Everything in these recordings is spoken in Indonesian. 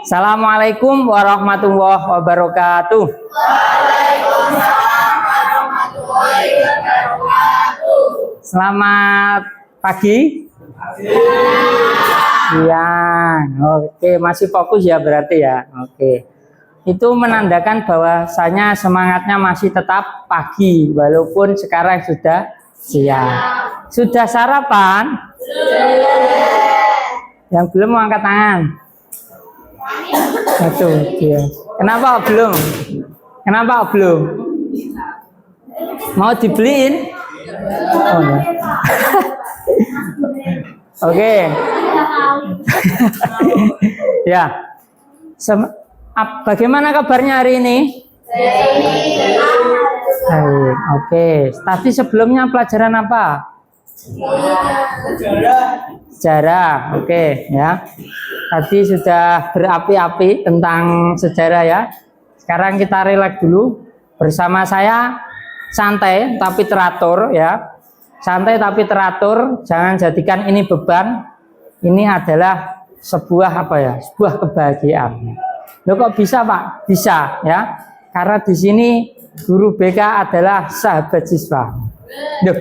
Assalamualaikum warahmatullahi wabarakatuh. Selamat pagi. Ya, oke, masih fokus ya berarti ya. Oke. Itu menandakan bahwasanya semangatnya masih tetap pagi walaupun sekarang sudah siang. Sudah sarapan? Yang belum mau angkat tangan. Satu, ya. Kenapa belum? Kenapa belum? Mau dibeliin? Oh, ya. Oke. Ya. Bagaimana kabarnya hari ini? Baik. Oke. Tadi sebelumnya pelajaran apa? Sejarah. Oke, ya. Tadi sudah berapi-api tentang sejarah ya. Sekarang kita relax dulu. Bersama saya santai tapi teratur ya. Santai tapi teratur, jangan jadikan ini beban. Ini adalah sebuah apa ya? Sebuah kebahagiaan. Loh kok bisa, Pak? Bisa ya. Karena di sini guru BK adalah sahabat siswa. Loh,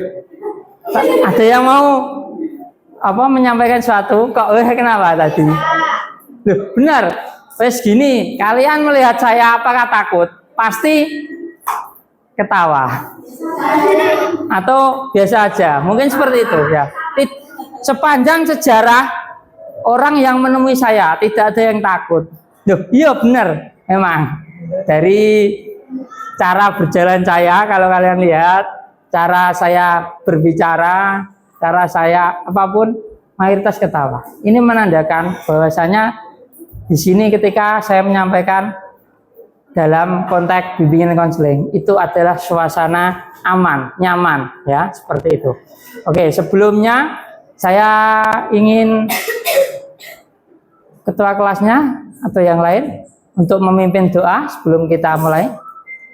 ada yang mau menyampaikan sesuatu? Kok kenapa tadi? Loh, benar. Wes gini, kalian melihat saya apakah takut? Pasti ketawa. Atau biasa aja. Mungkin seperti itu ya. Sepanjang sejarah orang yang menemui saya tidak ada yang takut. Loh, iya benar. Memang dari cara berjalan saya, kalau kalian lihat cara saya berbicara, cara saya apapun, mayoritas ketawa. Ini menandakan bahwasanya di sini ketika saya menyampaikan dalam konteks bimbingan konseling itu adalah suasana aman, nyaman ya, seperti itu. Oke, sebelumnya saya ingin ketua kelasnya atau yang lain untuk memimpin doa sebelum kita mulai.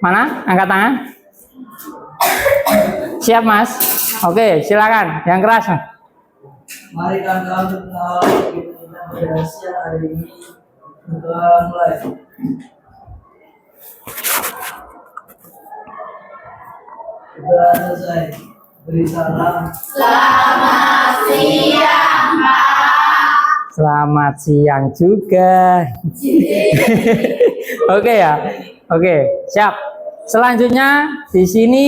Mana? Angkat tangan. Siap, Mas? Oke, silakan. Yang keras. Mari kita berhasil hari ini. Doa mulai. Sudah selesai. Beri salam. Selamat siang, Pak. Selamat siang juga. Oke ya. Oke, siap. Selanjutnya di sini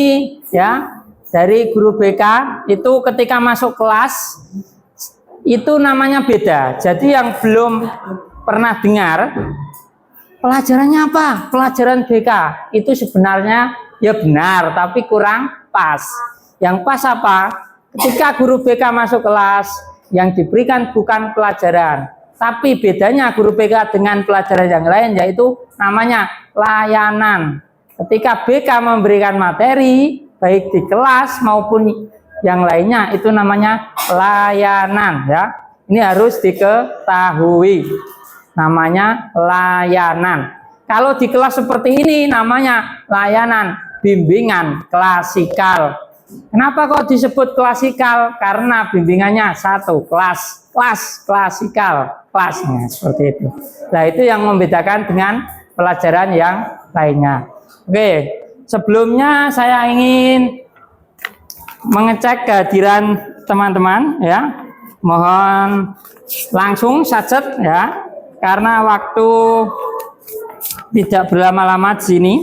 ya, dari guru BK itu ketika masuk kelas itu namanya beda. Jadi yang belum pernah dengar pelajarannya apa? Pelajaran BK itu sebenarnya ya benar, tapi kurang pas. Yang pas apa? Ketika guru BK masuk kelas, yang diberikan bukan pelajaran, tapi bedanya guru BK dengan pelajaran yang lain yaitu namanya layanan. Ketika BK memberikan materi, baik di kelas maupun yang lainnya, itu namanya layanan ya. Ini harus diketahui. Namanya layanan. Kalau di kelas seperti ini namanya layanan bimbingan klasikal. Kenapa kok disebut klasikal? Karena bimbingannya satu, kelas klasikal, kelasnya seperti itu. Nah, itu yang membedakan dengan pelajaran yang lainnya. Oke, sebelumnya saya ingin mengecek kehadiran teman-teman ya. Mohon langsung saja ya, karena waktu tidak berlama-lama di sini.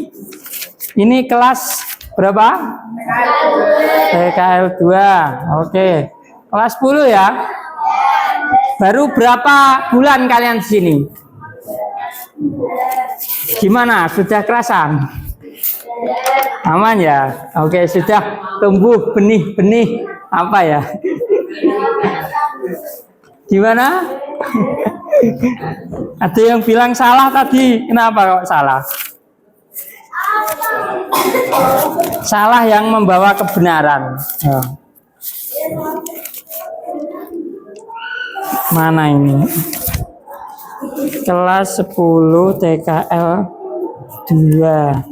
Ini kelas berapa? PKL 2. Oke. Kelas 10 ya. Baru berapa bulan kalian di sini? Gimana? Sudah kerasan? Aman ya? Oke, sudah tumbuh benih-benih apa ya? Gimana? Ada yang bilang salah tadi. Kenapa kok salah? Salah yang membawa kebenaran. Mana ini? Kelas 10 TKL 2.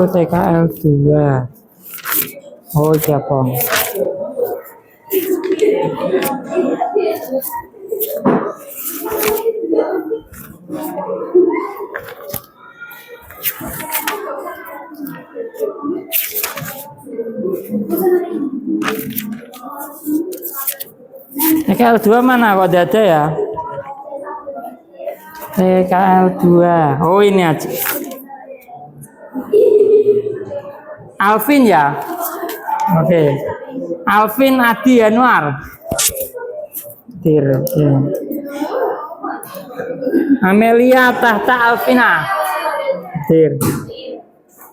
TKL 2. Oh, siapa? PKL 2 mana kok tidak ada ya? PKL 2. Oh ini aja. Alvin ya? Oke. Alvin Adi Anwar. Oke. Amelia Tahta Alvina.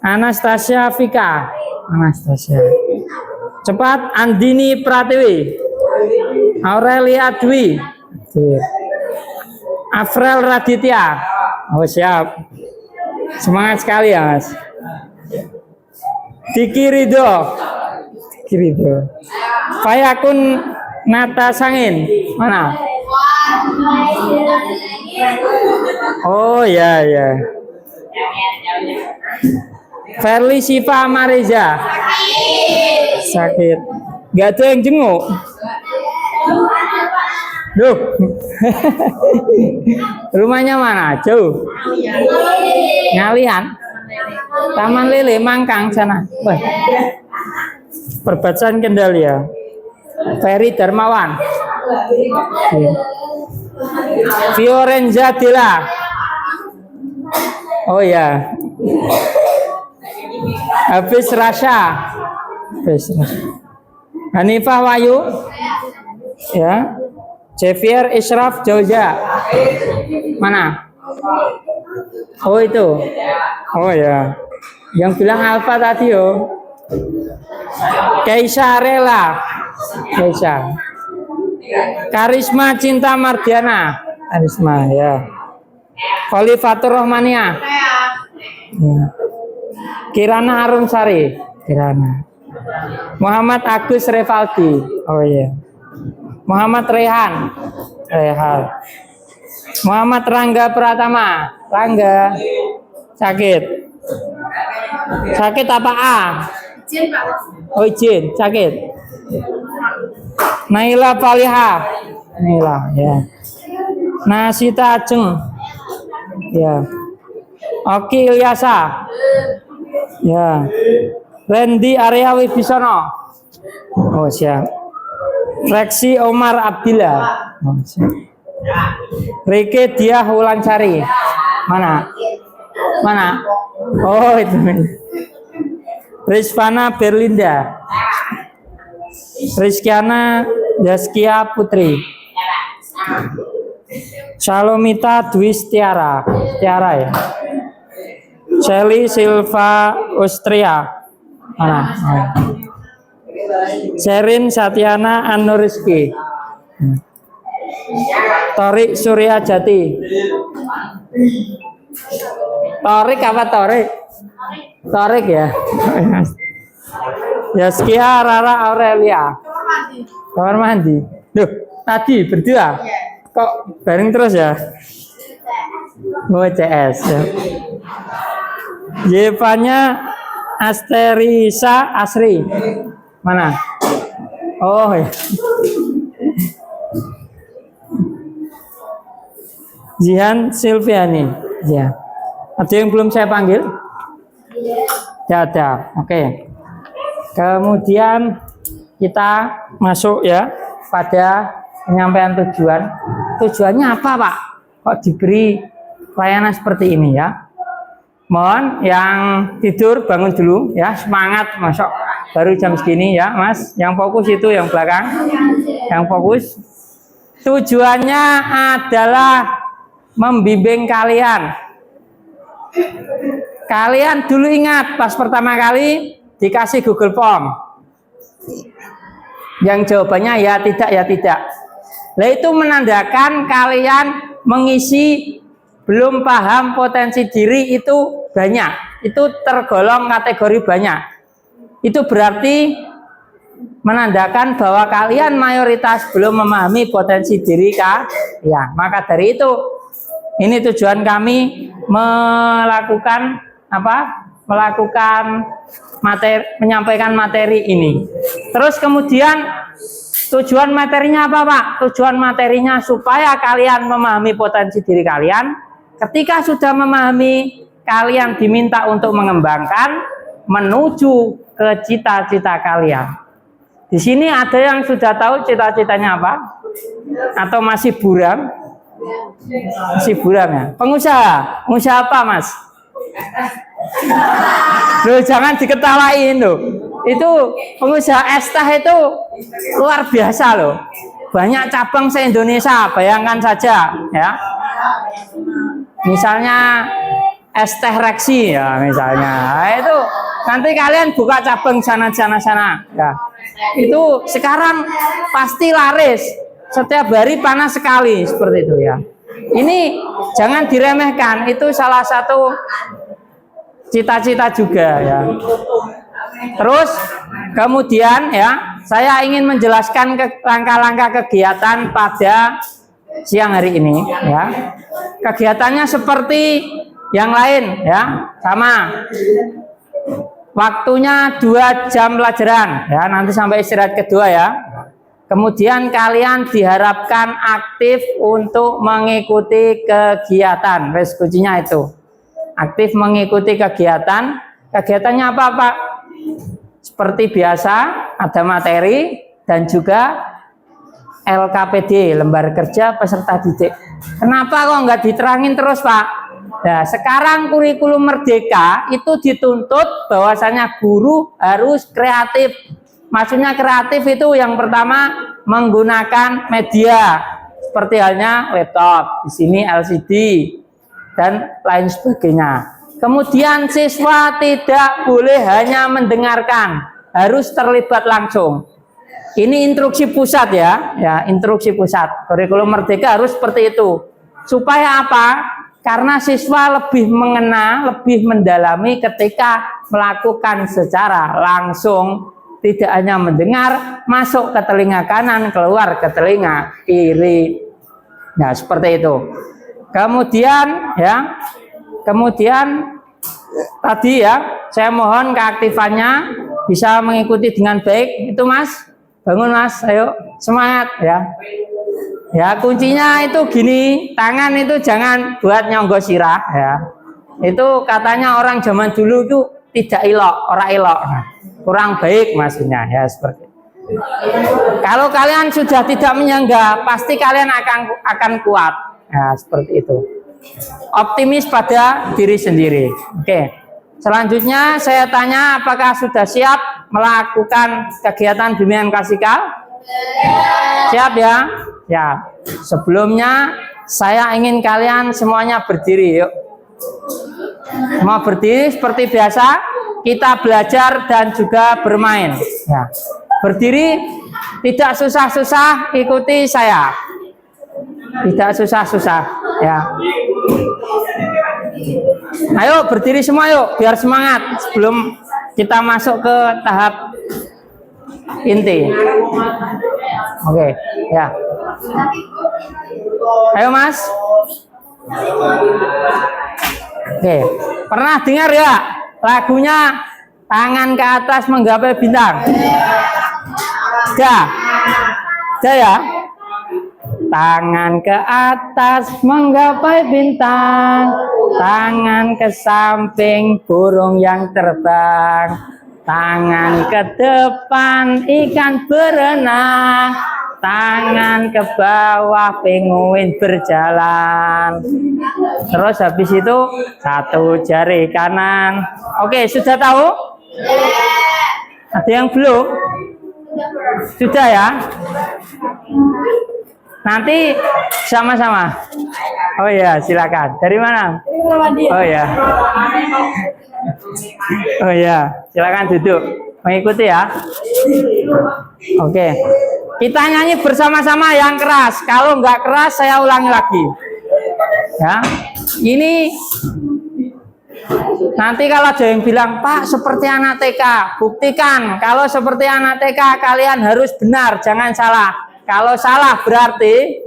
Anastasia Vika. Anastasia. Cepat Andini Pratiwi. Aurelia Dwi. Afrel Raditya. Oh siap. Semangat sekali ya Mas. Diki Ridho. Fayakun Nata Sangin. Mana? Oh ya. Verly Siva Mariza. Sakit. Gak ada yang jenguk. Duh. Rumahnya mana? Jauh. Ngalian. Taman Lele Mangkang sana. Wah. Perbatasan Kendal ya. Ferry Darmawan. Fiorenza Dela. Oh ya. Hafiz Rasha. Hanifah Wahyu. Ya. Javier Ishraf Jauza. Mana? Oh itu. Oh ya. Yang bilang Alfa tadi yo. Keisha Rela. Karisma Cinta Mardiana. Karisma ya. Khalifatur Rohmania. Ya. Kirana Arumsari. Muhammad Agus Revaldi. Oh iya. Muhammad Rehan. Muhammad Rangga Pratama. Rangga. Sakit apa A? Oh izin, sakit. Naila Faliha. Ya. Nasita Ajeng. Ya. Oki Ilyasa. Ya. Randy Arya Wibisono. Oh siap. Reksi Omar Abdillah. Oh, siap. Rike Diah Wulansari. Mana? Oh itu. Rizvana Berlinda. Rizkyana Zaskia Putri. Salomita Dwi Setiara ya. Shelly Silva Ustria. Mana? Sherin Satyana Anuriski. Torik Surya Jati. Torik apa Torik? Torik ya. Yaskia Rara Aurelia. Kamar mandi. Duh, tadi berdua. Kok bareng terus ya? CS ya. Yevanya Asterisa Asri. Mana? Oh ya. Jihan Silviani. Ya. Ada yang belum saya panggil? Ya ada. Oke. Kemudian kita masuk ya pada penyampaian tujuan. Tujuannya apa, Pak? Kok diberi pelayanan seperti ini ya? Mohon yang tidur bangun dulu ya, semangat masuk baru jam segini ya, Mas. Yang fokus itu yang belakang. Yang fokus. Tujuannya adalah membimbing kalian. Kalian dulu ingat pas pertama kali dikasih Google Form. Yang jawabannya ya tidak. Nah itu menandakan kalian mengisi belum paham potensi diri itu banyak. Itu tergolong kategori banyak. Itu berarti menandakan bahwa kalian mayoritas belum memahami potensi diri kalian. Maka dari itu ini tujuan kami melakukan apa? Melakukan menyampaikan materi ini. Terus kemudian Tujuan materinya apa, Pak? Tujuan materinya supaya kalian memahami potensi diri kalian. Ketika sudah memahami, kalian diminta untuk mengembangkan menuju ke cita-cita kalian. Di sini ada yang sudah tahu cita-citanya apa? Atau masih buram? Masih buram ya? Pengusaha. Pengusaha apa, Mas? Loh, jangan diketawain loh. Itu pengusaha es teh itu luar biasa loh. Banyak cabang se-Indonesia, bayangkan saja ya. Misalnya es teh Reksi ya misalnya. Nah, itu nanti kalian buka cabang sana ya. Itu sekarang pasti laris. Setiap hari panas sekali seperti itu ya. Ini jangan diremehkan, itu salah satu cita-cita juga ya. Terus kemudian ya, saya ingin menjelaskan langkah-langkah kegiatan pada siang hari ini ya. Kegiatannya seperti yang lain ya, sama. Waktunya 2 jam pelajaran ya, nanti sampai istirahat kedua ya. Kemudian kalian diharapkan aktif untuk mengikuti kegiatan. Wes kuncinya itu. Aktif mengikuti kegiatan. Kegiatannya apa, Pak? Seperti biasa, ada materi dan juga LKPD, lembar kerja peserta didik. Kenapa kok nggak diterangin terus, Pak? Nah, sekarang kurikulum Merdeka itu dituntut bahwasanya guru harus kreatif. Maksudnya kreatif itu yang pertama menggunakan media seperti halnya laptop, di sini LCD dan lain sebagainya. Kemudian siswa tidak boleh hanya mendengarkan, harus terlibat langsung. Ini instruksi pusat ya, instruksi pusat. Kurikulum Merdeka harus seperti itu. Supaya apa? Karena siswa lebih mengena, lebih mendalami ketika melakukan secara langsung. Tidak hanya mendengar, masuk ke telinga kanan, keluar ke telinga kiri. Nah, seperti itu. Kemudian tadi ya, saya mohon keaktifannya bisa mengikuti dengan baik. Itu Mas, bangun Mas, ayo semangat ya. Ya, kuncinya itu gini, tangan itu jangan buat nyonggo sirah ya. Itu katanya orang zaman dulu itu tidak elok, orang elok. Kurang baik maksudnya ya, seperti itu. Kalau kalian sudah tidak menyangga, pasti kalian akan kuat. Ya, seperti itu. Optimis pada diri sendiri. Oke. Selanjutnya saya tanya, apakah sudah siap melakukan kegiatan bimbingan klasikal? Siap ya? Ya. Sebelumnya saya ingin kalian semuanya berdiri, yuk. Mau berdiri seperti biasa. Kita belajar dan juga bermain. Ya. Berdiri, tidak susah-susah, ikuti saya. Tidak susah-susah. Ya. Ayo berdiri semua yuk, biar semangat sebelum kita masuk ke tahap inti. Oke, ya. Ayo Mas. Oke, pernah dengar ya lagunya Tangan ke Atas Menggapai Bintang? Ya. Tangan ke atas menggapai bintang, tangan ke samping burung yang terbang, tangan ke depan ikan berenang, tangan ke bawah penguin berjalan. Terus habis itu satu jari kanan. Oke, sudah tahu? Ada yang belum? Sudah ya? Nanti sama-sama. Oh ya, silakan. Dari mana? Oh ya. Oh ya, silakan duduk. Mengikuti ya. Oke. Kita nyanyi bersama-sama yang keras. Kalau nggak keras, saya ulangi lagi. Ya. Ini nanti kalau ada yang bilang, Pak, seperti anak TK, buktikan. Kalau seperti anak TK, kalian harus benar, jangan salah. Kalau salah berarti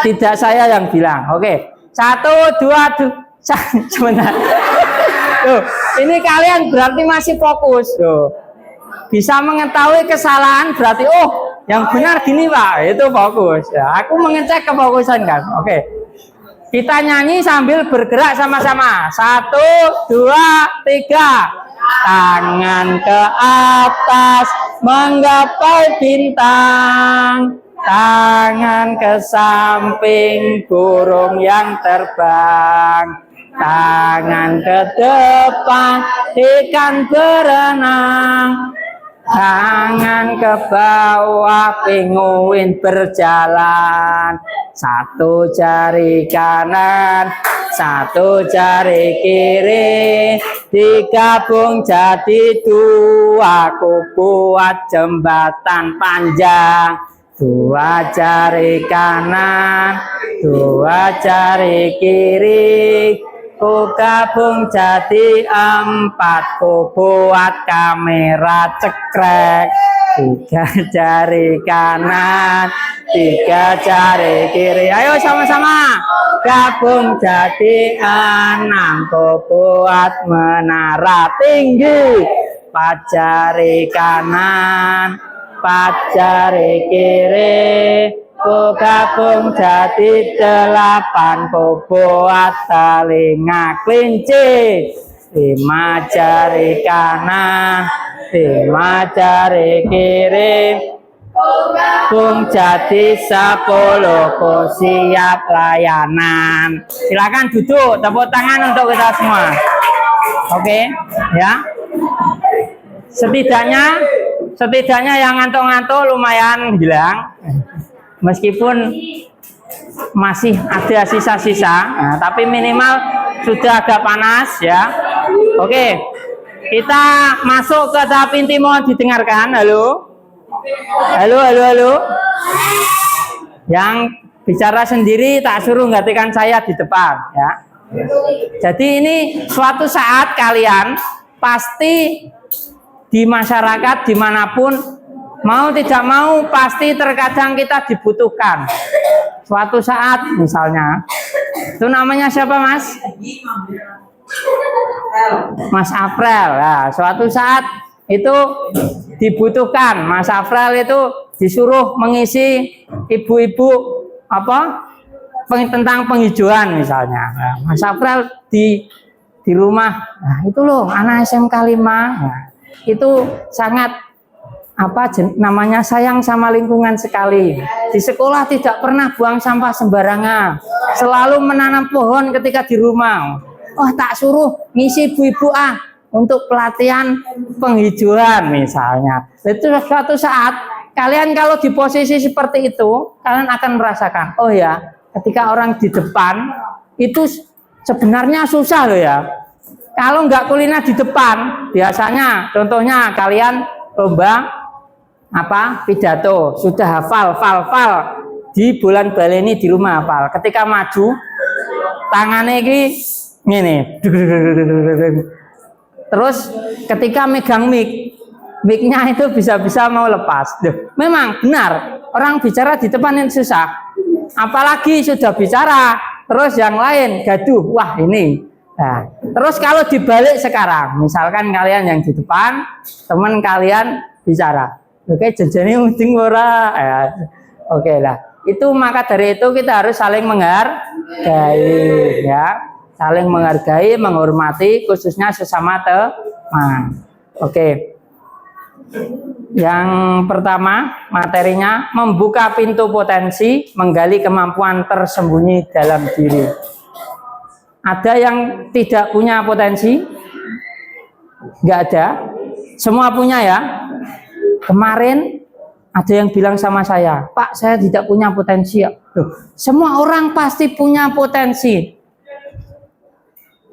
tidak saya yang bilang. Oke, 1, 2, sebentar. Tuh, ini kalian berarti masih fokus. Tuh. bisa mengetahui kesalahan berarti oh yang benar gini Pak, itu bagus ya. Aku mengecek kebagusan kan. Oke. Kita nyanyi sambil bergerak sama-sama. 1, 2, 3. Tangan ke atas menggapai bintang, tangan ke samping burung yang terbang, tangan ke depan ikan berenang, tangan ke bawah penguin berjalan. 1 jari kanan, 1 jari kiri, digabung jadi 2, aku buat jembatan panjang. 2 jari kanan, 2 jari kiri, ku gabung jadi 4, ku buat kamera cekrek. 3 jari kanan, 3 jari kiri, ayo sama-sama gabung jadi 6, ku buat menara tinggi. 4 jari kanan, 4 jari kiri, ku gabung jadi 8, ku buat telinga kelinci. 5 jari kanan, 5 jari kiri, gabung jadi 10, ku siap layanan. Silakan duduk, tepuk tangan untuk kita semua. Oke, ya. Setidaknya yang ngantuk-ngantuk lumayan hilang. Meskipun masih ada sisa-sisa, nah, tapi minimal sudah agak panas ya. Oke, kita masuk ke tahap inti, mohon didengarkan. Halo, halo, halo, halo. Yang bicara sendiri tak suruh gantikan saya di depan ya. Jadi ini suatu saat kalian pasti di masyarakat dimanapun mau tidak mau pasti terkadang kita dibutuhkan. Suatu saat misalnya, itu namanya siapa Mas? Mas April. Nah, suatu saat itu dibutuhkan. Mas April itu disuruh mengisi ibu-ibu apa tentang penghijauan misalnya. Nah, Mas April di rumah. Nah, itu loh anak SMK 5. Nah, itu sangat namanya sayang sama lingkungan sekali. Di sekolah tidak pernah buang sampah sembarangan, selalu menanam pohon ketika di rumah. Oh, tak suruh ngisi ibu-ibu untuk pelatihan penghijauan misalnya. Itu suatu saat kalian kalau di posisi seperti itu, kalian akan merasakan, oh ya, ketika orang di depan itu sebenarnya susah loh ya. Kalau nggak kuliner di depan, biasanya contohnya kalian lomba pidato, sudah hafal di bulan baleni di rumah hafal. Ketika maju, tangannya ini, terus ketika megang mic-nya itu bisa-bisa mau lepas. Memang benar, orang bicara di depan yang susah. Apalagi sudah bicara, terus yang lain gaduh, wah ini. Nah, terus kalau dibalik sekarang, misalkan kalian yang di depan, teman kalian bicara. Oke, jajane mending ora. Ya, oke lah. Itu maka dari itu kita harus saling menghargai ya. Saling menghargai, menghormati khususnya sesama teman. Oke. Yang pertama, materinya membuka pintu potensi, menggali kemampuan tersembunyi dalam diri. Ada yang tidak punya potensi? Enggak ada. Semua punya ya. Kemarin ada yang bilang sama saya, Pak, saya tidak punya potensi. Loh, semua orang pasti punya potensi.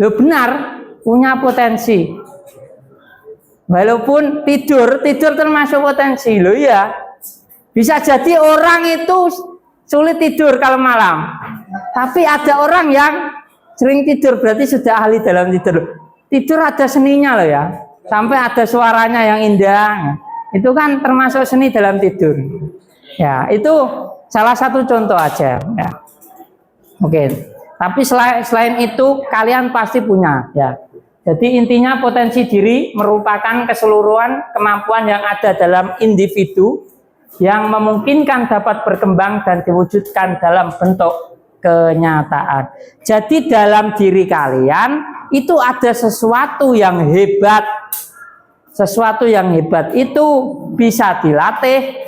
Loh, benar, punya potensi. Walaupun tidur termasuk potensi. Loh ya, bisa jadi orang itu sulit tidur kalau malam. Tapi ada orang yang sering tidur, berarti sudah ahli dalam tidur. Tidur ada seninya loh ya. Sampai ada suaranya yang indah. Itu kan termasuk seni dalam tidur. Ya, itu salah satu contoh aja. Ya. Oke. Tapi selain itu kalian pasti punya. Ya. Jadi intinya potensi diri merupakan keseluruhan kemampuan yang ada dalam individu yang memungkinkan dapat berkembang dan diwujudkan dalam bentuk kenyataan. Jadi dalam diri kalian itu ada sesuatu yang hebat. Sesuatu yang hebat itu bisa dilatih,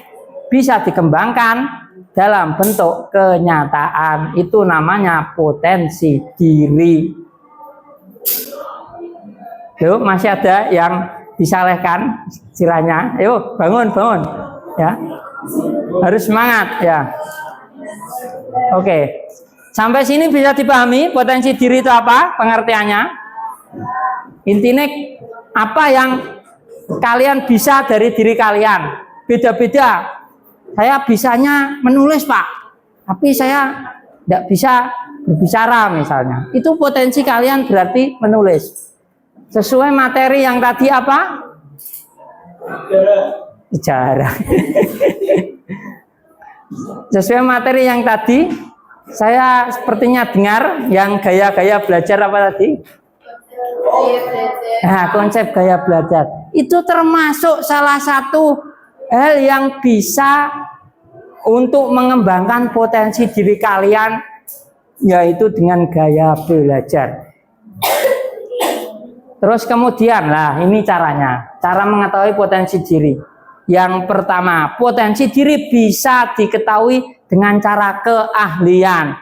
bisa dikembangkan dalam bentuk kenyataan. Itu namanya potensi diri. Yuk, masih ada yang disalehkan silanya. Yuk, bangun ya. Harus semangat ya. Oke. Sampai sini bisa dipahami potensi diri itu apa pengertiannya? Intinya apa yang kalian bisa dari diri kalian? Beda-beda. Saya bisanya menulis, Pak, tapi saya tidak bisa berbicara misalnya. Itu potensi kalian berarti menulis. Sesuai materi yang tadi apa? Bicara. Sesuai materi yang tadi, saya sepertinya dengar yang gaya-gaya belajar apa tadi? Nah, konsep gaya belajar. Itu termasuk salah satu hal yang bisa untuk mengembangkan potensi diri kalian, yaitu dengan gaya belajar. Terus kemudian, lah ini caranya, cara mengetahui potensi diri. Yang pertama, potensi diri bisa diketahui dengan cara keahlian.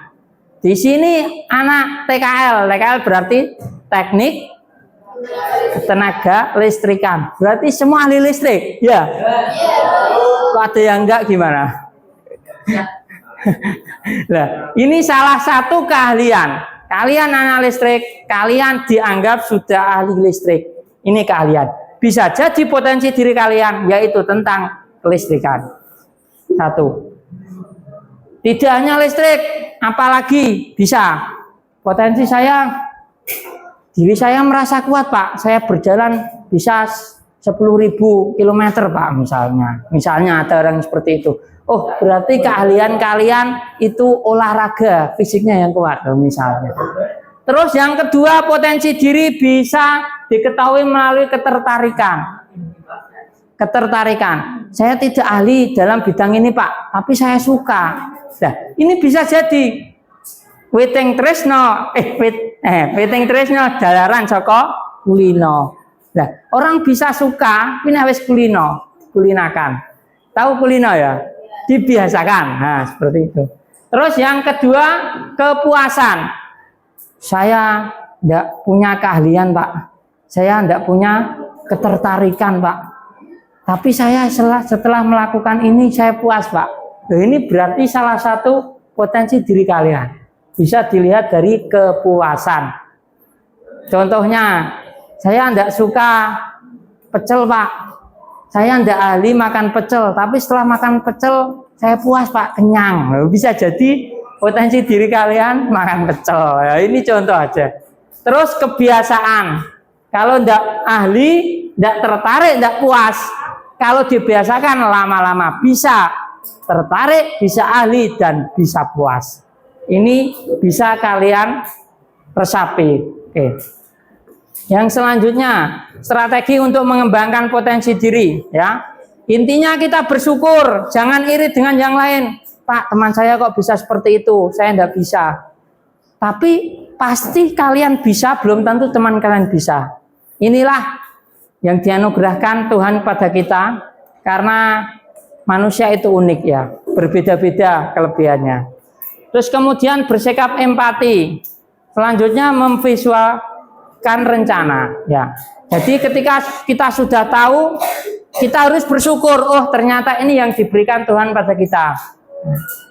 Di sini anak TKL berarti teknik tenaga listrikan. Berarti semua ahli listrik, ya? Kok ada yang enggak gimana? Nah, ini salah satu keahlian. Kalian anak listrik, kalian dianggap sudah ahli listrik. Ini keahlian. Bisa jadi potensi diri kalian, yaitu tentang kelistrikan. Satu. Tidak hanya listrik, apalagi bisa. Potensi saya, diri saya merasa kuat, Pak. Saya berjalan bisa 10.000 km, Pak, misalnya. Misalnya ada orang seperti itu. Oh, berarti keahlian kalian itu olahraga, fisiknya yang kuat, misalnya. Terus yang kedua, potensi diri bisa diketahui melalui ketertarikan. Ketertarikan. Saya tidak ahli dalam bidang ini, Pak, tapi saya suka. Nah, ini bisa jadi Witing tresno, witing tresno dalaran saka kulino. Nah, orang bisa suka, ini wis kulinakan. Tahu kulino ya? Dibiasakan. Nah, seperti itu. Terus yang kedua, kepuasan. Saya tidak punya keahlian, Pak. Saya tidak punya ketertarikan, Pak. Tapi saya setelah melakukan ini, saya puas, Pak. Nah, ini berarti salah satu potensi diri kalian. Bisa dilihat dari kepuasan. Contohnya, saya tidak suka pecel, Pak. Saya tidak ahli makan pecel, tapi setelah makan pecel, saya puas, Pak, kenyang. Bisa jadi potensi diri kalian makan pecel. Ya, ini contoh aja. Terus kebiasaan. Kalau tidak ahli, tidak tertarik, tidak puas. Kalau dibiasakan lama-lama bisa tertarik, bisa ahli, dan bisa puas. Ini bisa kalian resapi. Oke. Yang selanjutnya, strategi untuk mengembangkan potensi diri, ya. Intinya kita bersyukur, jangan iri dengan yang lain. Pak, teman saya kok bisa seperti itu, saya tidak bisa. Tapi pasti kalian bisa, belum tentu teman kalian bisa. Inilah yang dianugerahkan Tuhan pada kita, karena manusia itu unik, ya, berbeda-beda kelebihannya. Terus kemudian bersikap empati. Selanjutnya memvisualkan rencana, ya. Jadi ketika kita sudah tahu, kita harus bersyukur. Oh, ternyata ini yang diberikan Tuhan pada kita.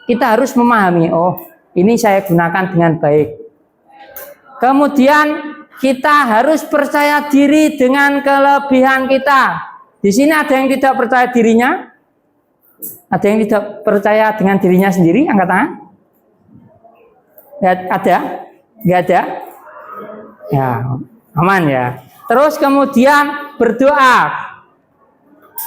Kita harus memahami, oh, ini saya gunakan dengan baik. Kemudian kita harus percaya diri dengan kelebihan kita. Di sini ada yang tidak percaya dirinya? Ada yang tidak percaya dengan dirinya sendiri? Angkat tangan. Ada? Nggak ada? Ya, aman ya. Terus kemudian berdoa.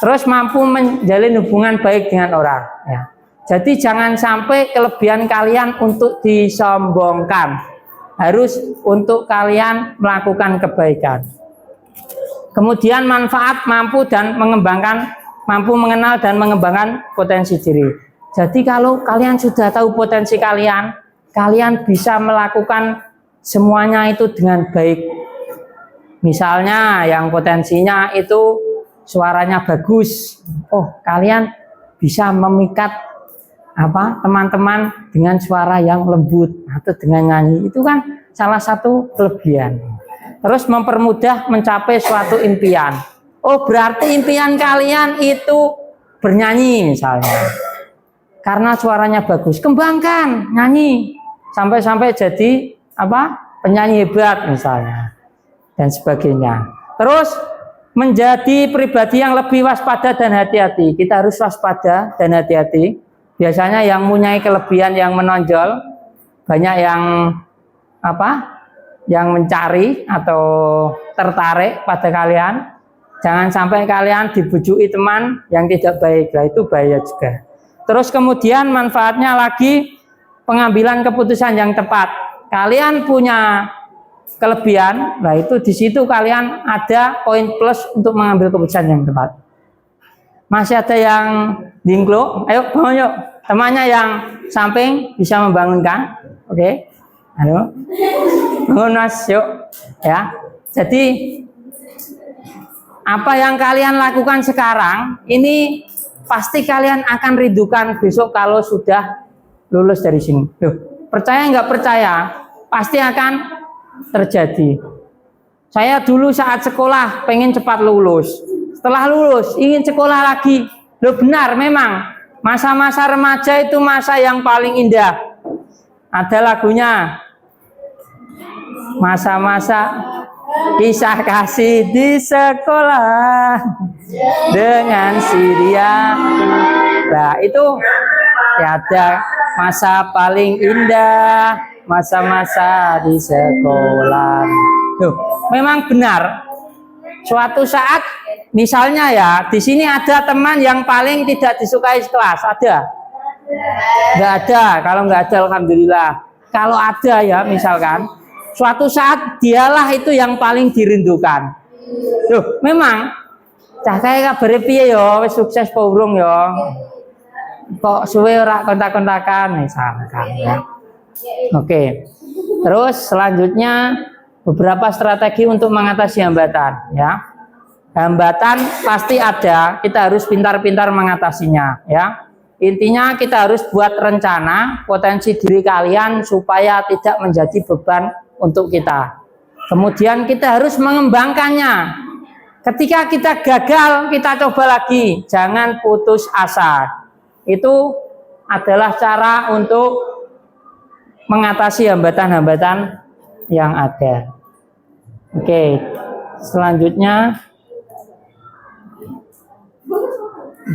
Terus mampu menjalin hubungan baik dengan orang. Ya. Jadi jangan sampai kelebihan kalian untuk disombongkan. harus untuk kalian melakukan kebaikan. Kemudian manfaat mampu mengenal dan mengembangkan potensi diri. Jadi kalau kalian sudah tahu potensi kalian, kalian bisa melakukan semuanya itu dengan baik. Misalnya yang potensinya itu suaranya bagus. Oh, kalian bisa memikat teman-teman dengan suara yang lembut atau dengan nyanyi. Itu kan salah satu kelebihan. Terus mempermudah mencapai suatu impian. Oh, berarti impian kalian itu bernyanyi misalnya. Karena suaranya bagus, kembangkan, nyanyi sampai jadi penyanyi hebat misalnya dan sebagainya. Terus menjadi pribadi yang lebih waspada dan hati-hati. Kita harus waspada dan hati-hati. Biasanya yang mempunyai kelebihan yang menonjol, banyak yang yang mencari atau tertarik pada kalian. Jangan sampai kalian dibujuki teman yang tidak baik, lah itu bahaya juga. Terus kemudian manfaatnya lagi pengambilan keputusan yang tepat. Kalian punya kelebihan, nah itu di situ kalian ada poin plus untuk mengambil keputusan yang tepat. Masih ada yang dingklo? Ayo bangun yuk. Temannya yang samping bisa membangunkan. Oke. Halo. Bangun Mas, yuk. Ya. Jadi apa yang kalian lakukan sekarang ini pasti kalian akan rindukan besok kalau sudah lulus dari sini. Loh, percaya nggak percaya? Pasti akan terjadi. Saya dulu saat sekolah pengen cepat lulus. Setelah lulus ingin sekolah lagi. Loh, benar memang masa-masa remaja itu masa yang paling indah. Ada lagunya. Masa-masa kisah kasih di sekolah dengan si dia. Nah, itu ya ada masa paling indah, masa-masa di sekolah. Tuh, memang benar. Suatu saat misalnya ya, di sini ada teman yang paling tidak disukai kelas, ada? Nggak ada. Kalau nggak ada, alhamdulillah. Kalau ada ya, misalkan suatu saat dialah itu yang paling dirindukan. Loh, memang cah kayak kabare piye ya, wis sukses apa urung ya? Kok suwe ora kontak-kontakan misalkan ya. Oke. Terus selanjutnya beberapa strategi untuk mengatasi hambatan ya. Hambatan pasti ada, kita harus pintar-pintar mengatasinya ya. Intinya kita harus buat rencana potensi diri kalian supaya tidak menjadi beban untuk kita. Kemudian kita harus mengembangkannya. Ketika kita gagal, kita coba lagi. Jangan putus asa. Itu adalah cara untuk mengatasi hambatan-hambatan yang ada. Oke, selanjutnya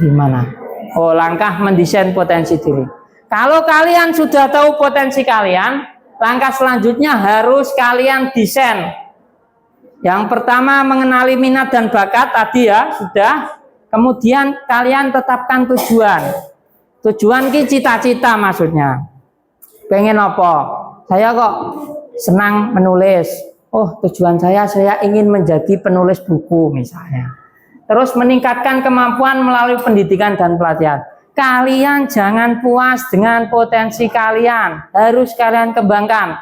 gimana? Oh, langkah mendesain potensi diri. Kalau kalian sudah tahu potensi kalian, langkah selanjutnya harus kalian desain. Yang pertama mengenali minat dan bakat tadi ya sudah. Kemudian kalian tetapkan tujuan. Tujuan ki cita-cita maksudnya. Pengen apa? Saya kok senang menulis. Oh, tujuan saya ingin menjadi penulis buku misalnya. Terus meningkatkan kemampuan melalui pendidikan dan pelatihan. Kalian jangan puas dengan potensi kalian, harus kalian kembangkan.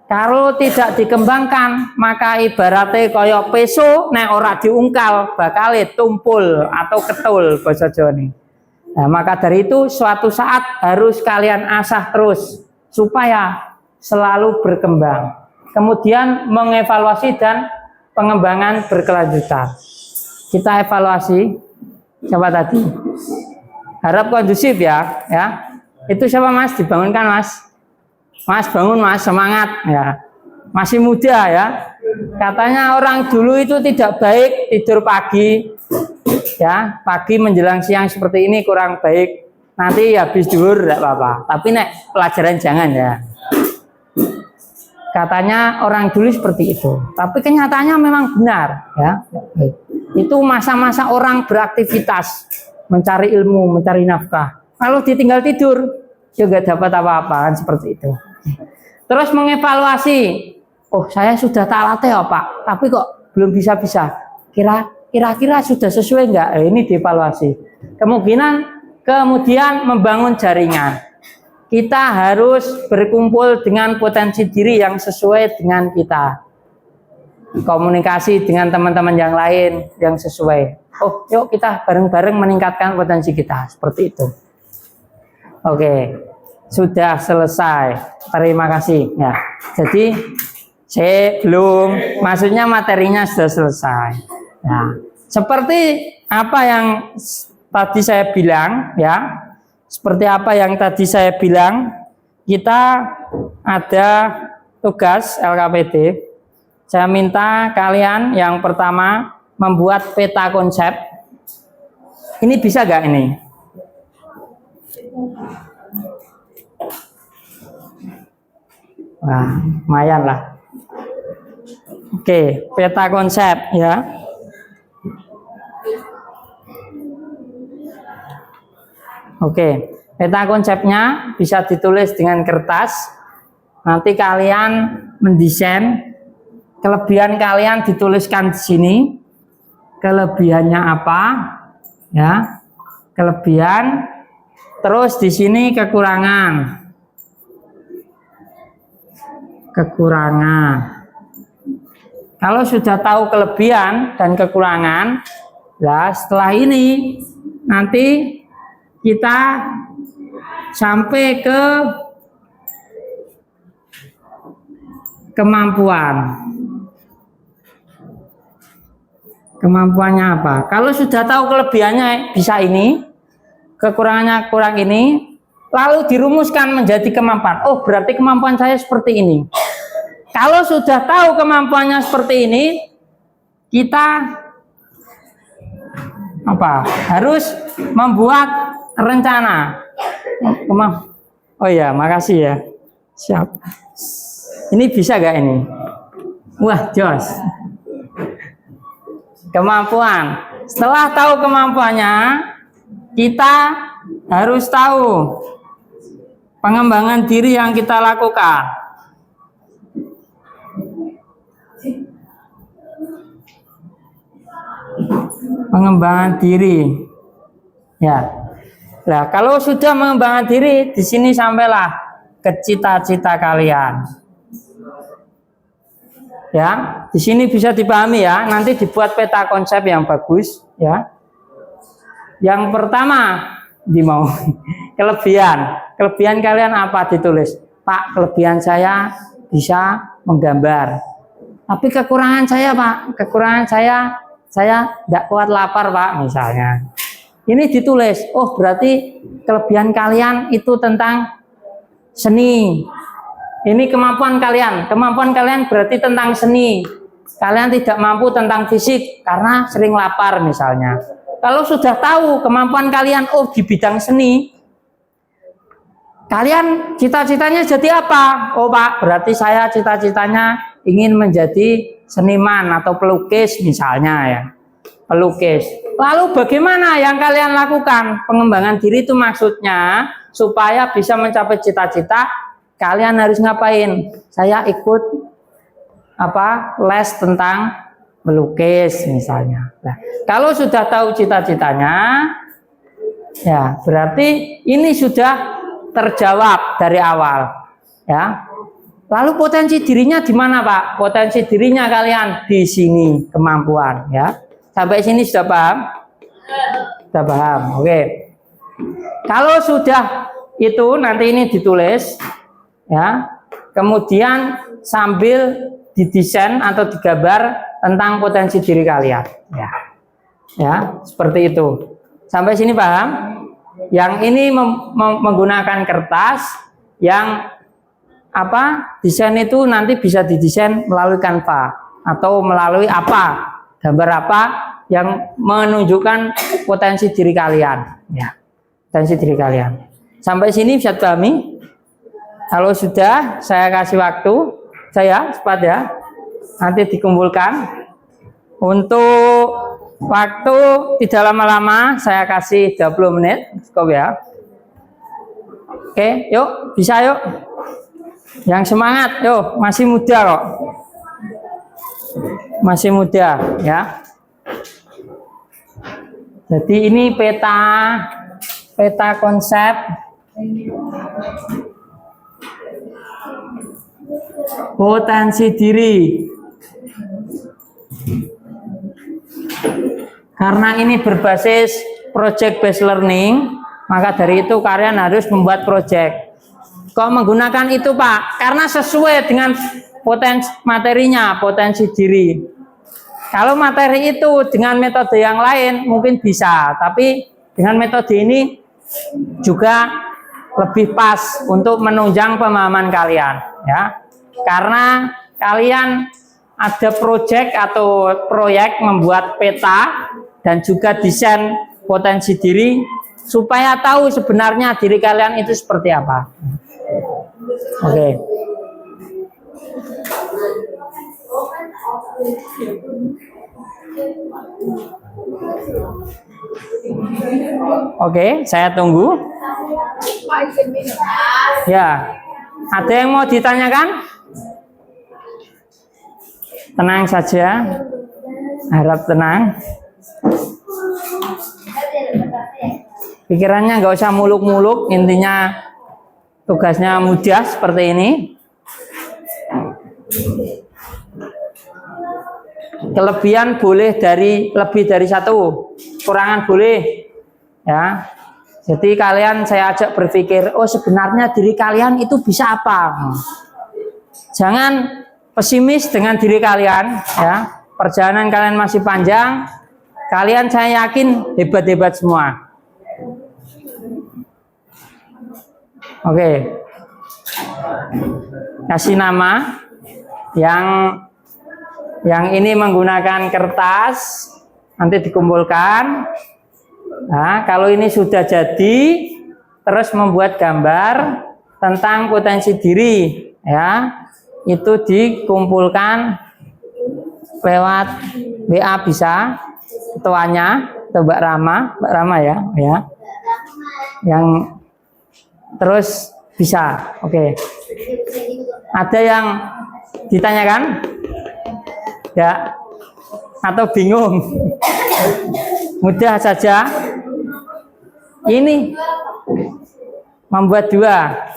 Kalau tidak dikembangkan, maka ibaratnya koyok peso nek ora diungkal bakal tumpul atau ketul bahasa Jawa nih. Nah, maka dari itu suatu saat harus kalian asah terus supaya selalu berkembang. Kemudian mengevaluasi dan pengembangan berkelanjutan. Kita evaluasi siapa tadi? Harap kondusif ya. Itu siapa Mas? Dibangunkan Mas. Mas bangun Mas, semangat ya. Masih muda ya. Katanya orang dulu itu tidak baik tidur pagi. Ya, pagi menjelang siang seperti ini kurang baik. Nanti habis zuhur enggak apa-apa. Tapi nek pelajaran jangan ya. Katanya orang dulu seperti itu. Tapi kenyataannya memang benar ya. Itu masa-masa orang beraktivitas, mencari ilmu, mencari nafkah. Kalau ditinggal tidur, juga dapat apa-apa kan seperti itu. Terus mengevaluasi, oh saya sudah taat ya Pak, tapi kok belum bisa-bisa. Kira-kira sudah sesuai enggak? Ini dievaluasi. Kemudian membangun jaringan. Kita harus berkumpul dengan potensi diri yang sesuai dengan kita. Komunikasi dengan teman-teman yang lain yang sesuai. Oh, yuk kita bareng-bareng meningkatkan potensi kita. Seperti itu. Oke, sudah selesai. Terima kasih. Ya, jadi saya belum, maksudnya materinya sudah selesai. Ya, seperti apa yang tadi saya bilang, ya, seperti apa yang tadi saya bilang, kita ada tugas LKPD. Saya minta kalian yang pertama membuat peta konsep. Ini bisa gak ini? Wah, lumayan lah. Oke, peta konsep ya. Oke, peta konsepnya bisa ditulis dengan kertas. Nanti kalian mendesain. Kelebihan kalian dituliskan di sini. Kelebihannya apa? Ya, kelebihan. Terus di sini kekurangan. Kekurangan. Kalau sudah tahu kelebihan dan kekurangan, ya setelah ini nanti kita sampai ke kemampuan. Kemampuannya apa? Kalau sudah tahu kelebihannya bisa ini, kekurangannya kurang ini, lalu dirumuskan menjadi kemampuan. Oh, berarti kemampuan saya seperti ini. Kalau sudah tahu kemampuannya seperti ini, kita harus membuat rencana. Oh ya, makasih ya. Siap. Ini bisa gak ini? Wah, jos. Kemampuan. Setelah tahu kemampuannya, kita harus tahu pengembangan diri yang kita lakukan. Pengembangan diri. Ya. Nah, kalau sudah mengembangkan diri, di sini sampailah ke cita-cita kalian. Ya, di sini bisa dipahami ya. Nanti dibuat peta konsep yang bagus, ya. Yang pertama, kelebihan kalian apa ditulis? Pak, kelebihan saya bisa menggambar. Tapi kekurangan saya, Pak, saya tidak kuat lapar, Pak, misalnya. Ini ditulis. Oh, berarti kelebihan kalian itu tentang seni. Ini kemampuan kalian. Kemampuan kalian berarti tentang seni. Kalian tidak mampu tentang fisik karena sering lapar misalnya. Kalau sudah tahu kemampuan kalian, oh di bidang seni, kalian cita-citanya jadi apa? Oh Pak, berarti saya cita-citanya ingin menjadi seniman atau pelukis misalnya ya. Pelukis. Lalu bagaimana yang kalian lakukan? Pengembangan diri itu maksudnya supaya bisa mencapai cita-cita, kalian harus ngapain? Saya ikut les tentang melukis misalnya. Nah, kalau sudah tahu cita-citanya, ya berarti ini sudah terjawab dari awal. Ya. Lalu potensi dirinya di mana, Pak? Potensi dirinya kalian di sini, kemampuan. Ya. Sampai sini sudah paham? Sudah paham. Oke. Kalau sudah itu nanti ini ditulis. Ya, kemudian sambil didesain atau digambar tentang potensi diri kalian. Ya, seperti itu. Sampai sini paham? Yang ini menggunakan kertas, yang desain itu nanti bisa didesain melalui Canva atau melalui gambar yang menunjukkan potensi diri kalian. Ya, potensi diri kalian. Sampai sini bisa dipahami? Kalau sudah, saya kasih waktu, cepat ya, nanti dikumpulkan. Untuk waktu tidak lama-lama, saya kasih 20 menit, cukup ya. Oke, yuk, bisa yuk. Yang semangat, yo, masih muda kok. Masih muda, ya. Jadi ini peta konsep potensi diri. Karena ini berbasis project based learning, maka dari itu kalian harus membuat project. Kok menggunakan itu, Pak? Karena sesuai dengan potensi materinya, potensi diri. Kalau materi itu dengan metode yang lain mungkin bisa, tapi dengan metode ini juga lebih pas untuk menunjang pemahaman kalian, ya. Karena kalian ada project atau proyek membuat peta dan juga desain potensi diri supaya tahu sebenarnya diri kalian itu seperti apa. Oke. Oke, saya tunggu. Ya, ada yang mau ditanyakan? Tenang saja, harap tenang. Pikirannya nggak usah muluk-muluk, intinya tugasnya mudah seperti ini. Kelebihan boleh lebih dari satu, kurangan boleh, ya. Jadi kalian saya ajak berpikir, oh sebenarnya diri kalian itu bisa apa? Jangan pesimis dengan diri kalian, ya. Perjalanan kalian masih panjang, kalian saya yakin hebat-hebat semua. Oke. Kasih nama yang ini menggunakan kertas, nanti dikumpulkan. Nah, kalau ini sudah jadi, terus membuat gambar tentang potensi diri, ya, itu dikumpulkan lewat WA bisa, ketuanya atau Mbak Rama ya, yang terus bisa. Oke. Ada yang ditanyakan? Ya, atau bingung? Mudah saja. Ini membuat dua.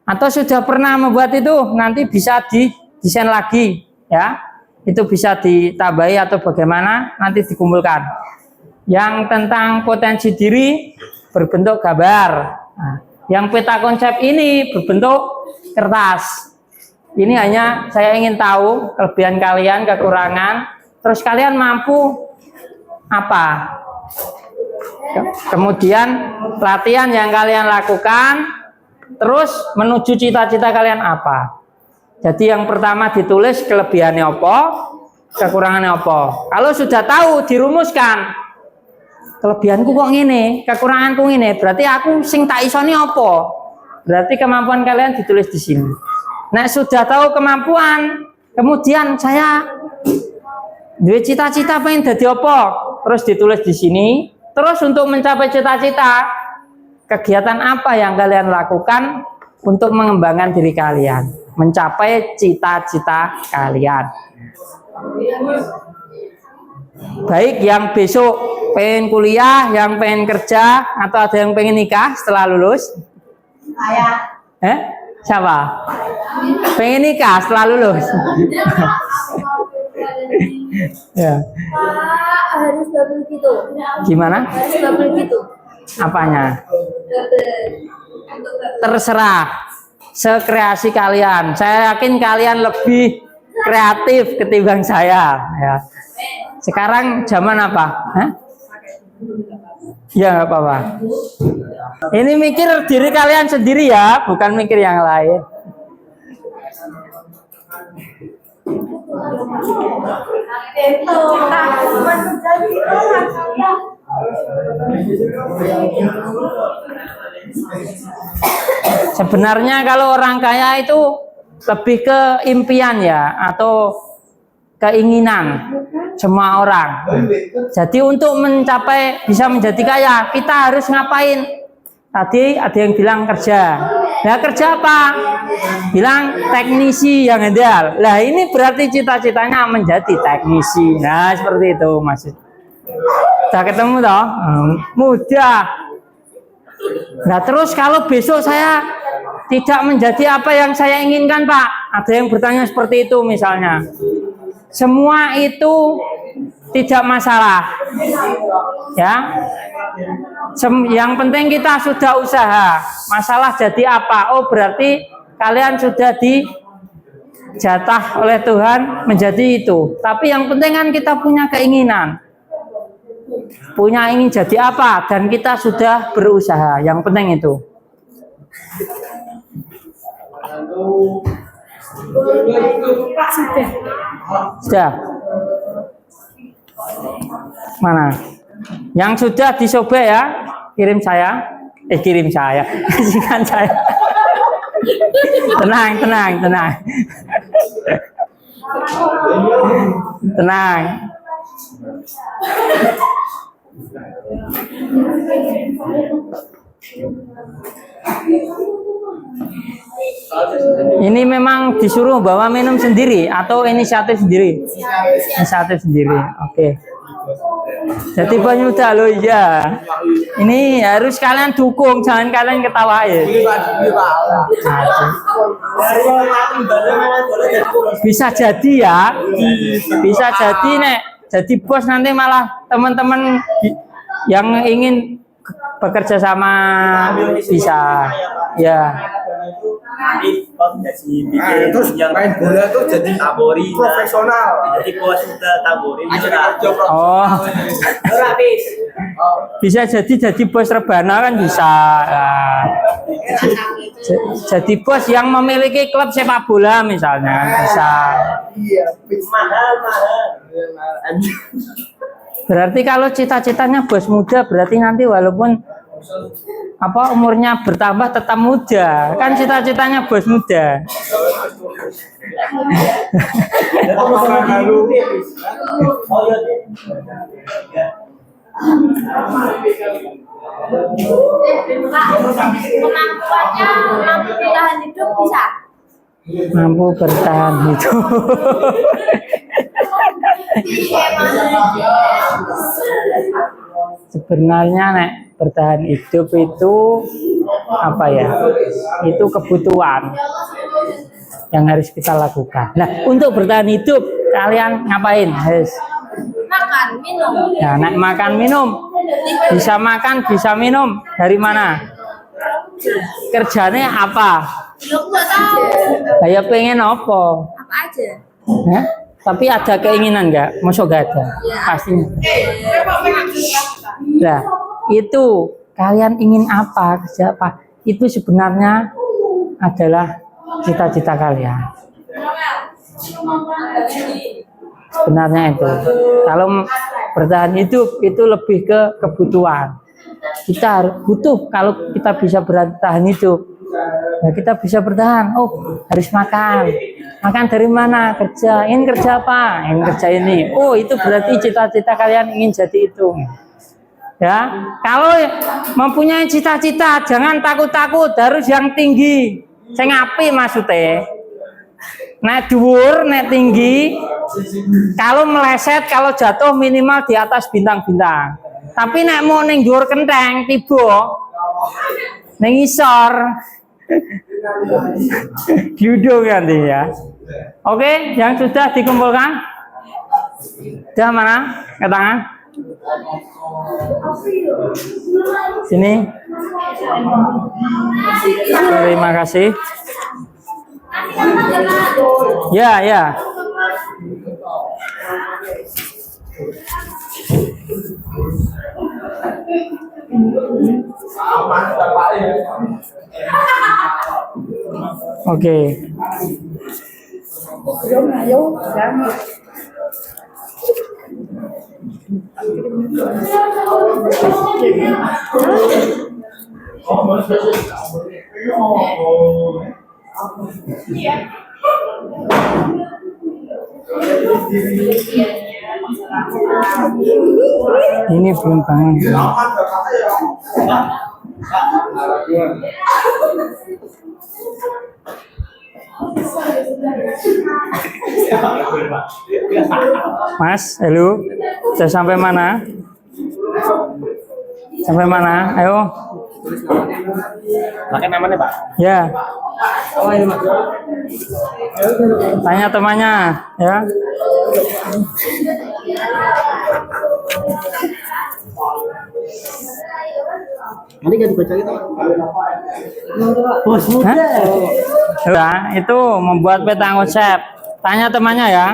Atau sudah pernah membuat itu, nanti bisa didesain lagi, ya. Itu bisa ditambahi atau bagaimana, nanti dikumpulkan. Yang tentang potensi diri berbentuk gambar. Nah, yang peta konsep ini berbentuk kertas. Ini hanya saya ingin tahu kelebihan kalian, kekurangan, terus kalian mampu apa. Kemudian latihan yang kalian lakukan, terus menuju cita-cita kalian apa. Jadi yang pertama ditulis kelebihannya apa, kekurangannya apa. Kalau sudah tahu, dirumuskan. Kelebihanku kok ngene, kekuranganku ngene, berarti aku sing tak isoni apa? Berarti kemampuan kalian ditulis di sini. Nah, sudah tahu kemampuan, kemudian saya duwe cita-cita pengen dadi apa? Terus ditulis di sini. Terus untuk mencapai cita-cita, kegiatan apa yang kalian lakukan untuk mengembangkan diri kalian, mencapai cita-cita kalian. Baik yang besok pengen kuliah, yang pengen kerja, atau ada yang pengen nikah setelah lulus? Saya. Siapa? Pengen nikah setelah lulus? Ya. Harus double gitu. Gimana? Harus double gitu. Apanya? Terserah. Sekreasi kalian. Saya yakin kalian lebih kreatif ketimbang saya. Ya. Sekarang zaman apa? Hah? Ya nggak apa-apa. Ini mikir diri kalian sendiri ya, bukan mikir yang lain. Sebenarnya kalau orang kaya itu lebih ke impian ya, atau keinginan semua orang. Jadi untuk mencapai bisa menjadi kaya, kita harus ngapain? Tadi ada yang bilang kerja. Nah, kerja apa? Bilang teknisi yang handal. Lah, ini berarti cita-citanya menjadi teknisi. Nah, seperti itu maksud. Udah ketemu toh? Mudah. Nah, terus kalau besok saya tidak menjadi apa yang saya inginkan, Pak. Ada yang bertanya seperti itu misalnya. Semua itu tidak masalah. Ya. Yang penting kita sudah usaha. Masalah jadi apa? Oh, berarti kalian sudah dijatah oleh Tuhan menjadi itu. Tapi yang penting kan kita punya keinginan. Punya ingin jadi apa? Dan kita sudah berusaha. Yang penting itu. Sudah. Mana? Yang sudah dicoba ya, kirim saya. Kasihkan saya. Tenang. Tenang. Ini memang disuruh bawa minum sendiri atau inisiatif sendiri? Inisiatif sendiri. Oke. Jadi penyudah loh ya. Ini harus kalian dukung, jangan kalian ketawain. Bisa jadi ya. Bisa jadi nek. Jadi bos nanti malah teman-teman yang ingin bekerja sama bisa. Ya. Terus yang main bola tuh jadi tabori profesional. Jadi bos sudah tabori Oh. Bisa jadi bos rebana kan bisa. Jadi bos yang memiliki klub sepak bola misalnya bisa. Mahal. Berarti kalau cita-citanya bos muda berarti nanti walaupun umurnya bertambah tetap muda. Kan cita-citanya bos muda. Kemampuannya mampu bertahan hidup bisa. Mampu bertahan hidup. Sebenarnya nek bertahan hidup itu apa ya? Itu kebutuhan yang harus kita lakukan. Nah, untuk bertahan hidup kalian ngapain? Harus Makan, minum. nah, nek makan minum bisa makan bisa minum dari mana? Kerjanya apa? Nggak tahu. Kayak pengen apa? Apa aja? Ya? Tapi ada keinginan nggak? Masuk gak ada? Pastinya. Nah, itu kalian ingin apa? Kerja apa? Itu sebenarnya adalah cita-cita kalian. Sebenarnya itu. Kalau bertahan hidup itu lebih ke kebutuhan. Kita harus butuh kalau kita bisa bertahan hidup. Nah, kita bisa bertahan. Oh, harus makan. Makan dari mana? Kerja. Ingin kerja apa? Ingin kerja ini. Oh, itu berarti cita-cita kalian ingin jadi itu. Ya, kalau mempunyai cita-cita jangan takut-takut, harus yang tinggi. Saya ngapi maksudnya. Nek dhuwur, nek tinggi. Kalau meleset, kalau jatuh minimal di atas bintang-bintang. Tapi nek mau ning dhuwur kenteng tiba ning isor. Diudung nanti ya. Oke, yang sudah dikumpulkan. Sudah mana? Ke tangan. Sini. Terima kasih. Ya. Oke. Ini belum bangun. Mas, halo, sudah sampai mana? Sampai mana? Ayo. Pakai namanya Pak. Ya. Tanya temannya, ya. Nanti gak dibaca gitu. Bos muda. Ya, itu membuat peta konsep. Tanya temannya ya.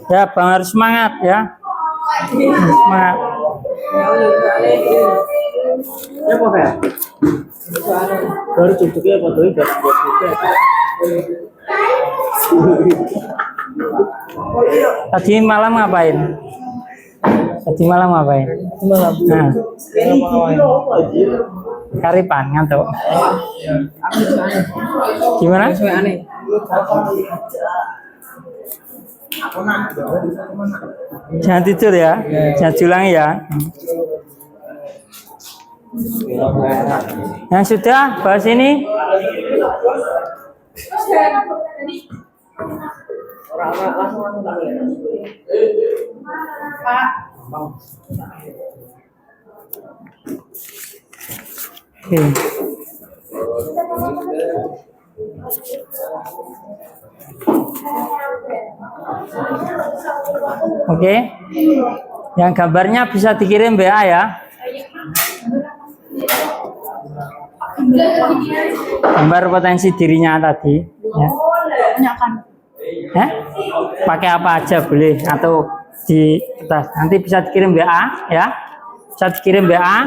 Ya, Bang harus semangat ya. Semangat. Ya apa ya? Baru cocoknya apa tuh? Tadi malam ngapain? Tadi malam ngapain? Malam. Nah, karipan ngantuk. Gimana? Aneh. Jangan tidur ya. Jangan diulangi ya. Yang sudah bahas ini. Oke. Oke. Yang gambarnya bisa dikirim WA ya. Gambar potensi dirinya tadi. Ya. Pakai apa aja boleh atau di kertas. Nanti bisa dikirim WA ya. Bisa dikirim WA.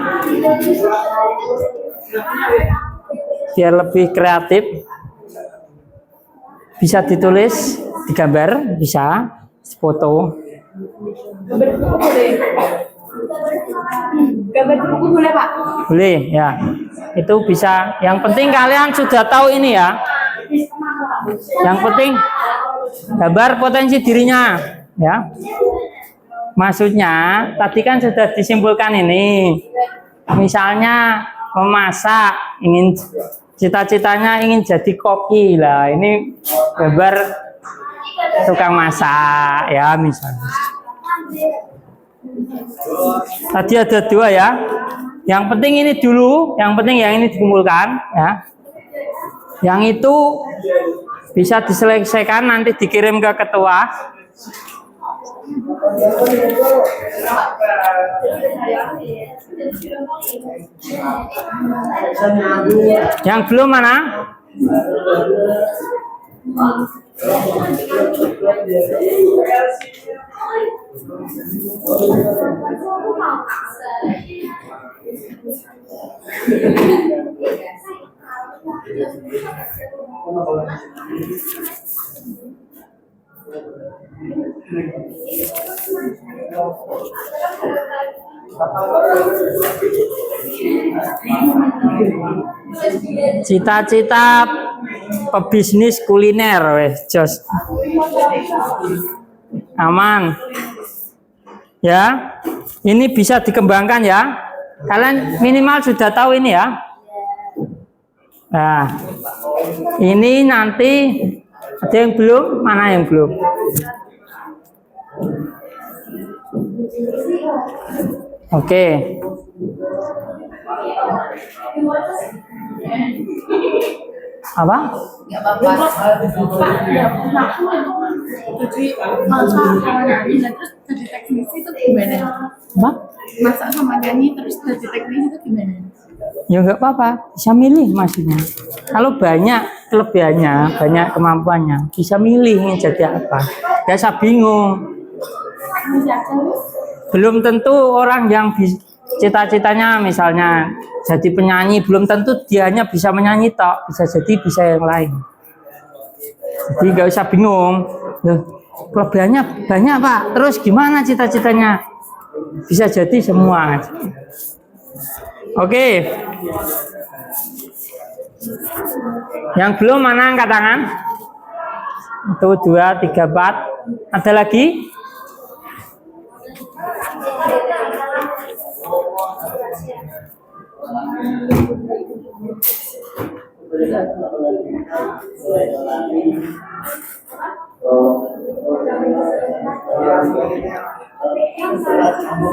Biar lebih kreatif. Bisa ditulis, digambar, bisa foto. Gambar di buku boleh Pak? Boleh ya. Itu bisa. Yang penting kalian sudah tahu ini ya. Yang penting gambar potensi dirinya ya. Maksudnya tadi kan sudah disimpulkan ini. Misalnya memasak, ingin cita-citanya ingin jadi koki lah. Ini gambar tukang masak ya misalnya. Tadi ada dua ya. Yang penting ini dulu, yang penting yang ini dikumpulkan ya. Yang itu bisa diselesaikan nanti dikirim ke ketua. Yang belum mana? Cita-cita pebisnis kuliner, weh, jos. Aman. Ya, ini bisa dikembangkan ya. Kalian minimal sudah tahu ini ya. Nah, ini nanti ada yang belum? Mana yang belum? Oke. Apa? Nggak apa-apa. Jadi masak sama nyanyi terus jadi teknisi itu gimana? Apa? Masak sama nyanyi terus jadi teknisi itu gimana? Ya nggak apa-apa, bisa milih maksudnya. Kalau banyak kelebihannya, banyak kemampuannya, bisa milih ingin jadi apa. Gak usah bingung. Belum tentu orang yang cita-citanya misalnya jadi penyanyi, belum tentu dia hanya bisa menyanyi tok, bisa jadi bisa yang lain. Jadi nggak usah bingung. Loh, kelebihannya banyak Pak, terus gimana cita-citanya? Bisa jadi semua. Oke. Yang belum mana angkat tangan? Itu 2, 3, 4. Ada lagi?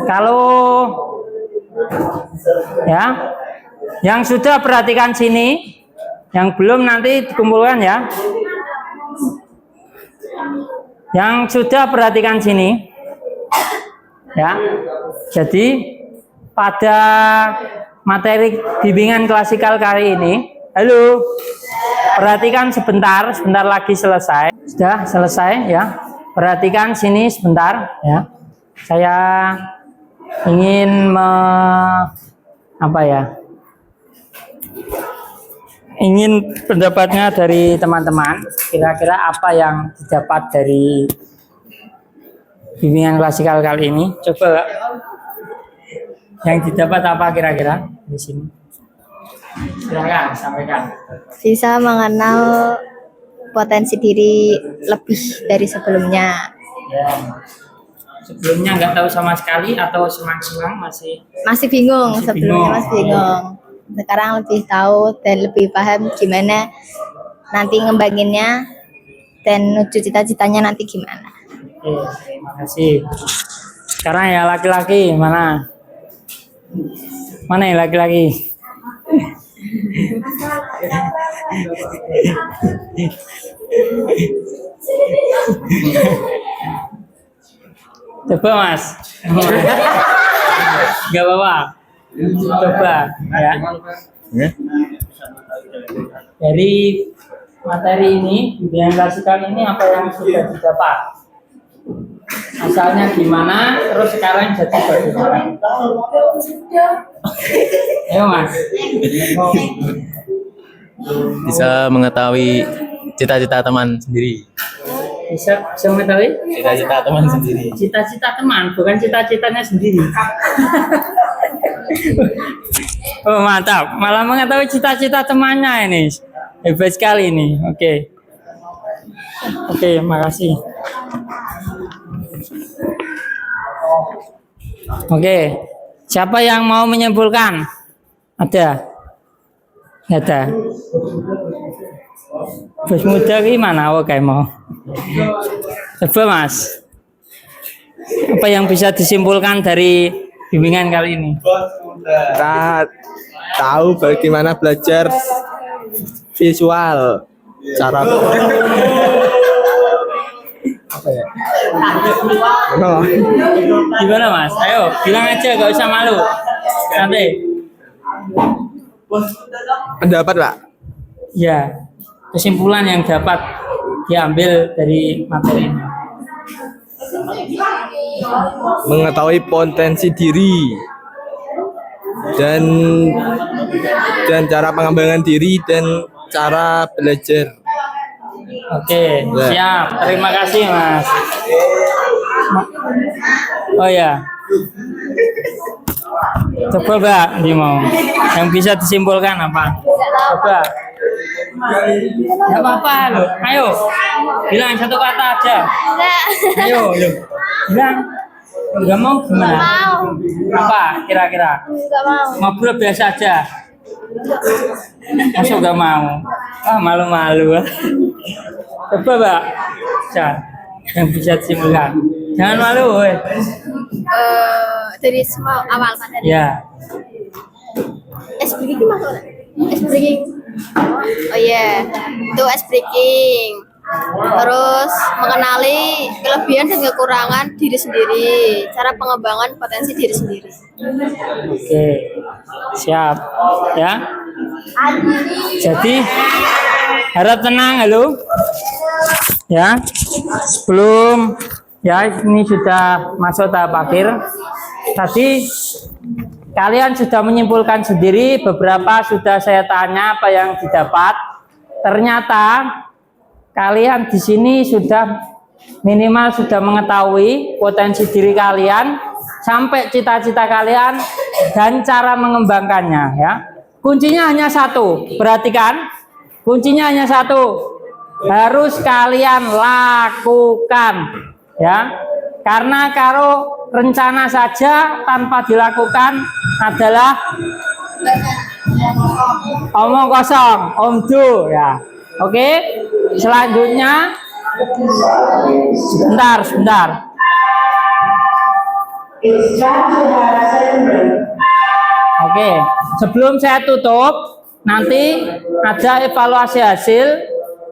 Kalau ya, yang sudah perhatikan sini, yang belum nanti dikumpulkan ya. Yang sudah perhatikan sini, ya. Jadi pada materi bimbingan klasikal kali ini, halo, perhatikan sebentar, sebentar lagi selesai. Sudah selesai ya. Perhatikan sini sebentar ya. Saya ingin ingin pendapatnya dari teman-teman. Kira-kira apa yang didapat dari bimbingan klasikal kali ini? Coba yang didapat apa kira-kira di sini? Silakan sampaikan. Bisa mengenal potensi diri lebih dari sebelumnya. Ya. Sebelumnya nggak tahu sama sekali atau semang-semang Masih bingung, Masih sebelumnya bingung. masih bingung. Sekarang lebih tahu dan lebih paham gimana nanti ngembanginnya dan menuju cita-citanya nanti gimana. Oke, terima kasih. Sekarang ya laki-laki mana? Mana yang laki-laki? Coba Mas. Gak apa-apa. Coba ya. Dari materi ini, bimbingan klasikal ini apa yang sudah didapat? Asalnya gimana, terus sekarang jadi bagaimana? Ayo Mas. Bisa mengetahui cita-cita teman sendiri. Bisa mengetahui Cita-cita teman sendiri. cita-cita teman, bukan cita-citanya sendiri. Oh mantap, malah mengetahui cita-cita temannya ini. Hebat sekali ini. Oke, makasih. Oke, siapa yang mau menyimpulkan? Ada? Nggak ada. Bos muda gimana? Oke mau. Coba Mas. Apa yang bisa disimpulkan dari bimbingan kali ini? Kita tahu bagaimana belajar visual, cara apa ya? Gimana Mas? Ayo, bilang aja, gak usah malu. Nanti. Pendapat Pak? Ya, kesimpulan yang dapat diambil dari materi ini. Mengetahui potensi diri dan cara pengembangan diri dan cara belajar. Oke, siap. Terima kasih Mas. Oh ya. Coba Mbak, Dimo. Yang bisa disimpulkan apa? Coba. Gak apa-apa loh. Ayo. Bilang satu kata aja. Ayo, loh. Bilang. Enggak mau gimana? Apa kira-kira? Enggak mau. Ngobrol biasa aja. Masuk gak mau? Ah, malu-malu. Coba Mbak. Yang bisa disimpulkan. Jangan malu, woy. Dari semua awal Pak, dari Ya. ice breaking masuk nggak? Ice breaking. Oh iya, itu ice breaking. Terus mengenali kelebihan dan kekurangan diri sendiri, cara pengembangan potensi diri sendiri. Oke. Siap. Ya. Jadi harap tenang, halo. Ya. Sebelum ya ini sudah masuk tahap akhir. Tadi kalian sudah menyimpulkan sendiri, beberapa sudah saya tanya apa yang didapat. Ternyata kalian di sini sudah minimal sudah mengetahui potensi diri kalian sampai cita-cita kalian dan cara mengembangkannya ya. Kuncinya hanya satu, perhatikan. Kuncinya hanya satu. Harus kalian lakukan ya. Karena kalau rencana saja tanpa dilakukan adalah Omong kosong, omdu ya. Oke. Selanjutnya sebentar. Oke, sebelum saya tutup, nanti ada evaluasi hasil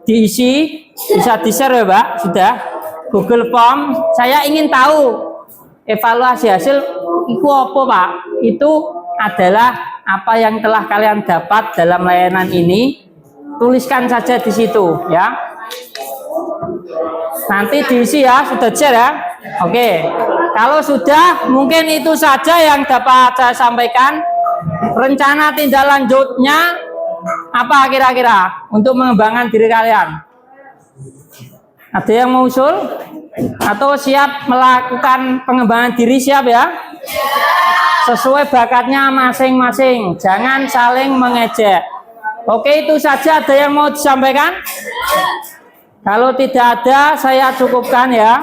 diisi, bisa di-share ya Pak, sudah Google Form. Saya ingin tahu evaluasi hasil itu apa Pak? Itu adalah apa yang telah kalian dapat dalam layanan ini. Tuliskan saja di situ ya. Nanti diisi ya, sudah share ya. Oke, kalau sudah mungkin itu saja yang dapat saya sampaikan. Rencana tindak lanjutnya apa kira-kira untuk mengembangkan diri kalian? Ada yang mau usul? Atau siap melakukan pengembangan diri, siap ya? Sesuai bakatnya masing-masing, jangan saling mengejek. Oke, itu saja. Ada yang mau disampaikan? Kalau tidak ada, saya cukupkan ya.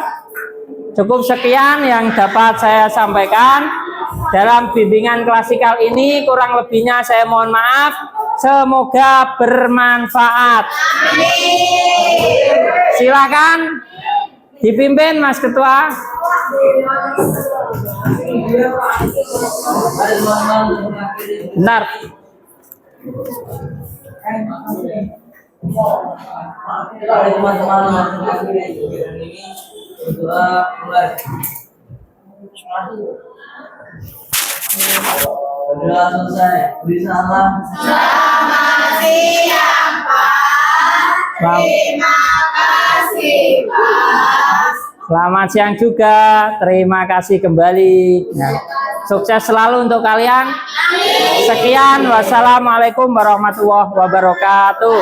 Cukup sekian yang dapat saya sampaikan dalam bimbingan klasikal ini. Kurang lebihnya saya mohon maaf. Semoga bermanfaat. Silakan dipimpin Mas Ketua. Benar. Selamat siang Pak. Terima kasih Pak. Selamat siang juga. Terima kasih kembali. Nah, sukses selalu untuk kalian. Sekian. Wassalamualaikum warahmatullahi wabarakatuh.